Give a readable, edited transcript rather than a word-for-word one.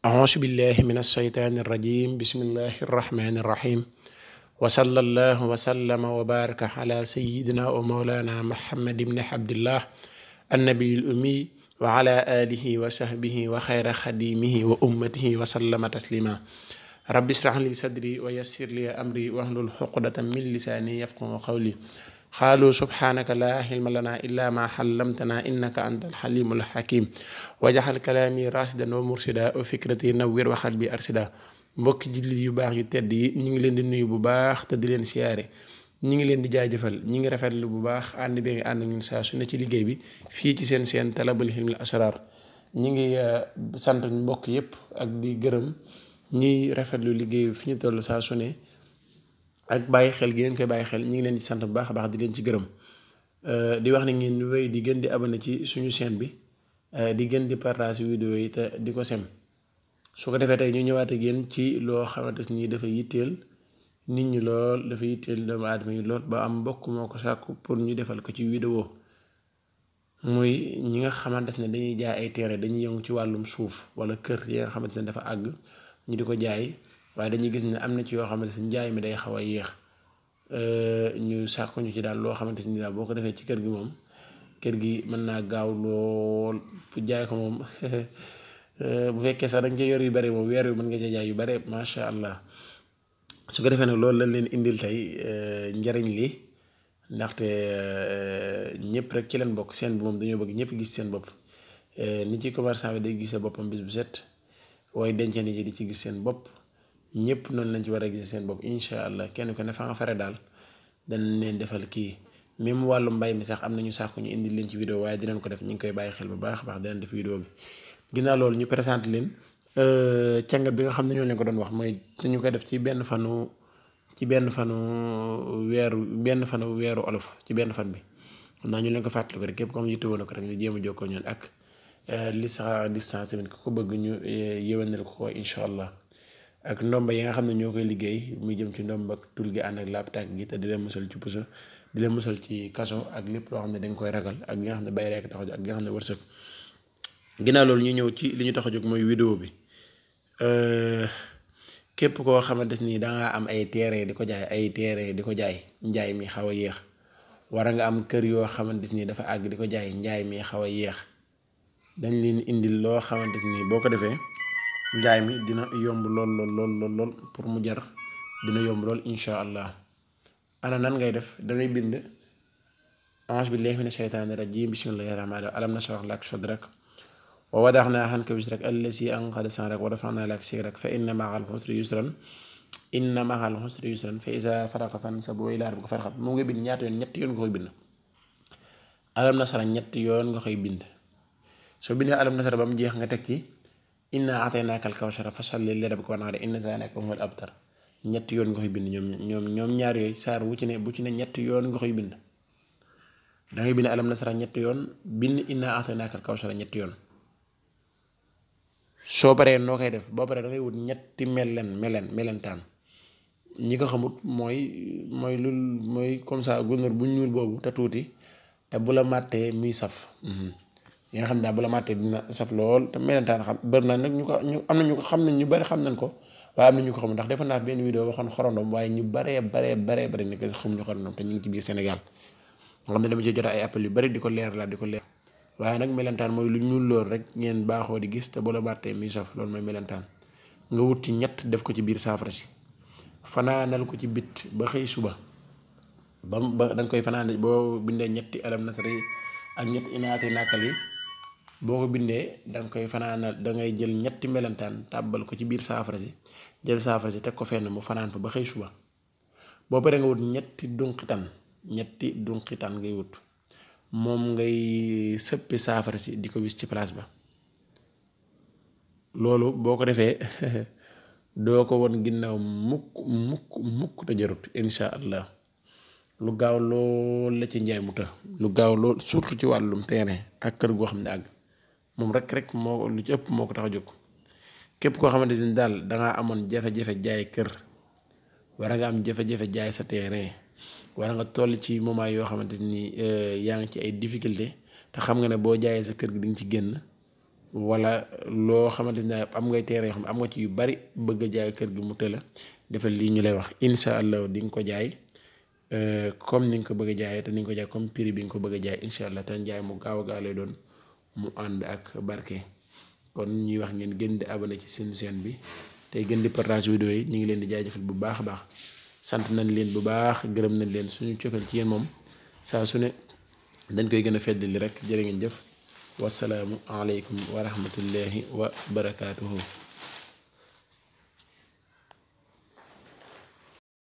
أعوذ بالله من الشيطان الرجيم بسم الله الرحمن الرحيم وصلى الله وسلم وبارك على سيدنا ومولانا محمد بن عبد الله النبي الأمي وعلى آله وصحبه وخير خديمه وأمته وسلم تسليما رب اشرح لي صدري ويسر لي أمري واحلل عقدة من لساني يفقهوا قولي قالوا سبحانك لا علم لنا إلا ما علمتنا إنك أنت الحليم الحكيم وجعل كلامي راشدا ومرشدا وفكرتي نوّر وقلبي أرشدا mbokki jullit yu baax yu tedd yi ñi ngi leen di nuyu bu baax te di leen siyaare ñi ngi leen di jaajëfal ñi ngi rafetlu bu baax ànd bi nga ànd ñun saa su ne ci liggéey bi fii ci seen Talabul Hilmil Asrar ñi ngi sant mbokk yépp ak di gërëm ñiy rafetlu liggéey bi fi ñu toll saa su ne ak bàyyi xel gi ngeen koy bàyyi xel ñi ngi leen di sant bu baax a baax di leen ci gërëm di wax ne ngeen wéy di gën di abonné ci suñu chaîne bi di gën di partage vidéo yi te di ko sem su ko defee tey ñu ñëwaat ak yéen ci loo xamante ni dafa yitteel nit ñi lool dafa yitteel doomu aadama yi lool ba am mbokk moo ko sàkku pour ñu defal ko ci vidéo muy ñi nga xamante ne dañuy jaay ay terrain dañuy yëngu ci wàllum suuf wala kër yi nga xamante ne dafa àgg ñu di ko jaay waaye dañuy gis ne am na ci yoo xamante ne njaay mi day xaw a yéex ñu sàkku ñu ci daal loo xamante ni daal boo ko defee ci kër gi moom kër gi mën naa gaaw lool pour jaay ko moom bu fekkee sax dañ cee yor yu bari moom weer wi mën nga cee jaay yu bari macha allah su ko defee nag loolu lañ leen indil tey njariñ li ndaxte ñëpp rek ci leen bokk seen bi moom dañoo bëgg ñëpp gis seen bopp ni ci commerçant bi day gisee boppam bis bu set waaye dencee nit ñi di ci gis seen bopp ñëpp noonu lañ ci war a gis seen bopp incha allah kenn ko ne fa nga fare daal danañ leen defal kii même wàllu mbay mi sax am nañu sax ko ñu indil leen ci vidéo waaye dinañ ko def ñu ngi koy bàyyi xel bu baax a baax dinañ def vidéo bi ginnaaw loolu ñu présenté leen càngat bi nga xam ne ñoo leen ko doon wax mooy dañu koy def ci benn fanu weeru olof ci benn fan bi xam naa ñu leen ko fàttali ko rek képp comme yitte woon ko rek ñu jéem a jokkoo ñoon ak li sax distance tamit ku ko bëgg ñu yéwénal ko incha allah ak ndomba yi nga xam ne ñoo koy liggéey muy jëm ci ndomba ak tul gi ànd ak laptaak gi te di leen musal ci puso di leen musal ci kaso ak lépp loo xam ne dañ koy ragal ak gi nga xam ne bay rek tax ak gi nga xam ne wërsëg ginnaaw loolu ñu ñëw ci li ñu tax a jóg mooy vidéo bi képp koo xamante ni dangaa am ay terrain di ko jaay njaay mi xaw a yéex wara nga am kër yoo xamante ni dafa àgg di ko jaay njaay mi xaw a yéex dañ leen indil loo xamante ni boo ko defee njaay mi dina yomb lool pour mu jar dina yomb lool incha allah ana nan ngay def dangay bind a'uuzu billaahi mina shaytaani rajiim bismillaahi rahmaani rahiim alam nashrah laka sadrak wa wadaxnaa anka wizrak allazii anqada zahrak wa rafa'naa laka zikrak fa inna ma'al usri yusran fa izaa faragta fansab wa ilaa rabbika farghab mu ngi bind ñaata yoon ñetti yoon nga koy bind alam nashrah ñetti yoon nga koy bind soo bindee alam nashrah ba mu jeex nga teg ci innaa a'taynaakal kawsara fasalli li rabbika wanhar inna shaani'aka huwal abtar ñetti yoon nga koy bind ñoom ñaar yooyu saar bu ci ne ñetti yoon nga koy bind dangay bind alam nashrah ñetti yoon bind innaa a'taynaakal kawsara ñetti yoon soo paree noo koy def boo paree dangay wut ñetti melentaan ñi ko xamut mooy comme ça gunóor bu ñuul boobu te tuuti te bu la màttee muy saf yi nga xam ne daal bu la màttee dina saf lool te melentaan xam bëri na nag am na ñu ko xam nañ ñu bari xam nañ ko waaye am na ñu ko xamul ndax defoon naa benn vidéo waxoon xorondom waaye ñu baree nekk xamuñu xorondom te ñu ngi ci biir Sénégal nga xam ne dama ci jot ay appel yu bari di ko leer waaye nag melentaan mooy lu ñuul lool rek ngeen baaxoo di gis te bu la màttee muy saf loolu mooy melentaan nga wut ci ñett def ko ci biir saafara si fanaanal ko ci bit ba xëy suba ba danga koy fanaanal boo bindee ñetti alam nasri ak ñetti inaate nàkkal yi boo ko bindee danga koy fanaanal dangay jël ñetti melentaan tàbbal ko ci biir saafara si jël saafara si teg ko fenn mu fanaan fa ba xëy suba boo paree nga wut ñetti dunqitaan ngay wut moom ngay sëppi saafara si di ko wis ci place ba loolu boo ko defee doo ko won ginnaaw mukk te jarut insha allah lu gaaw lool la ci njaay mu ta lu gaaw lool surtout ci wàllum terrain ak kër goo xam ne àgg moom rek moo lu ci ëpp moo ko tax a jóg képp koo xamante ni daal dangaa amoon jafe-jafe jaay kër wara nga am jafe-jafe jaay sa terrain wara nga toll ci moment yoo xamante ni yaa ngi ci ay difficulté te xam nga ne boo jaayee sa kër gi di nga ci génn wala loo xamante ne am ngay terrain yoo xam am nga ci yu bari bëgg a jaay kër gi mu tëla defal lii ñu lay wax incha allah di nga ko jaay comme ni nga ko bëgg a jaayee te ni nga ko jaay comme prix bi nga ko bëgg a jaay incha allah te jaay mu gaaw a gaaw lay doon mu ànd ak barke. kon ñuy wax ngeen gën di abonné ci seen chaîne bi tey gën di partage vidéo yi ñu ngi leen di jaajëfal bu baax a baax sant nañ leen bu baax gërëm nañ leen suñu cofeel ci yéen moom saa su ne dañ koy gën a feddali rek jërë ngeen jëf wasalaamu aleykum wa rahmatullahi wa barakaatuhu.